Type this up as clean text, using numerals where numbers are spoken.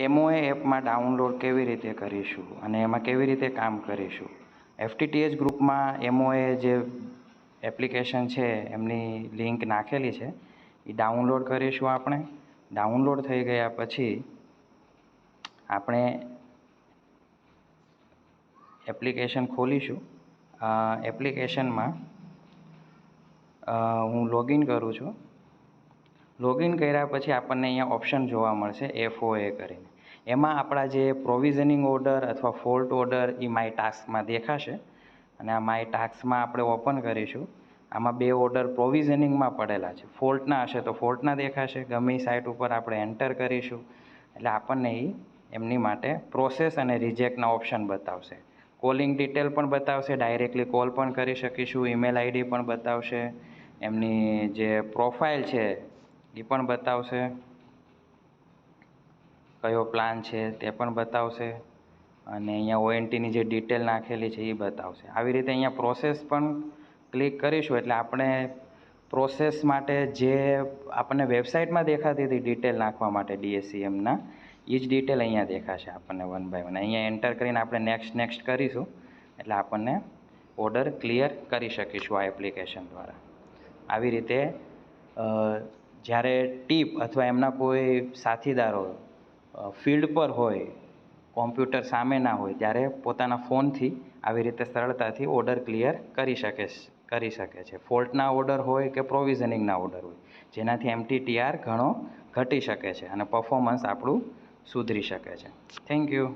એમઓએ એપમાં ડાઉનલોડ કેવી રીતે કરીશું અને એમાં કેવી રીતે કામ કરીશું. એફટીટીએચ ગ્રુપમાં એમઓએ જે એપ્લિકેશન છે એમની લિંક નાખેલી છે એ ડાઉનલોડ કરીશું. આપણે ડાઉનલોડ થઈ ગયા પછી આપણે એપ્લિકેશન ખોલીશું. એપ્લિકેશનમાં હું લોગિન કરું છું. લોગિન કર્યા પછી આપણને અહીંયા ઓપ્શન જોવા મળશે એફઓએ કરીને. એમાં આપણા જે પ્રોવિઝનિંગ ઓર્ડર અથવા ફોલ્ટ ઓર્ડર એ માય ટાસ્કમાં દેખાશે અને આ માય ટાસ્કમાં આપણે ઓપન કરીશું. આમાં 2 ઓર્ડર પ્રોવિઝનિંગમાં પડેલા છે. ફોલ્ટના હશે તો ફોલ્ટના દેખાશે. ગમે એ સાઇટ ઉપર આપણે એન્ટર કરીશું એટલે આપણને એમની માટે પ્રોસેસ અને રિજેક્ટના ઓપ્શન બતાવશે. કોલિંગ ડિટેલ પણ બતાવશે, ડાયરેક્ટલી કોલ પણ કરી શકીશું, ઈમેલ આઈડી પણ બતાવશે, એમની જે પ્રોફાઇલ છે એ પણ બતાવશે, કયો પ્લાન છે તે પણ બતાવશે અને અહીંયા ઓએનટીની જે ડિટેલ નાખેલી છે એ બતાવશે. આવી રીતે અહીંયા પ્રોસેસ પણ ક્લિક કરીશું એટલે આપણે પ્રોસેસ માટે જે આપણને વેબસાઇટમાં દેખાતી હતી ડિટેલ નાખવા માટે ડીએસસીએમના એ જ ડિટેલ અહીંયા દેખાશે આપણને 1 બાય 1. અહીંયા એન્ટર કરીને આપણે નેક્સ્ટ કરીશું એટલે આપણને ઓર્ડર ક્લિયર કરી શકીશું આ એપ્લિકેશન દ્વારા. આવી રીતે જ્યારે ટીપ અથવા એમના કોઈ સાથીદારો ફિલ્ડ પર હોય, કોમ્પ્યુટર સામે ના હોય ત્યારે પોતાના ફોનથી આવી રીતે સરળતાથી ઓર્ડર ક્લિયર કરી શકે છે. ફોલ્ટના ઓર્ડર હોય કે પ્રોવિઝનિંગના ઓર્ડર હોય જેનાથી MTTR ઘણો ઘટી શકે છે અને પરફોર્મન્સ આપણું સુધરી શકે છે. Thank you.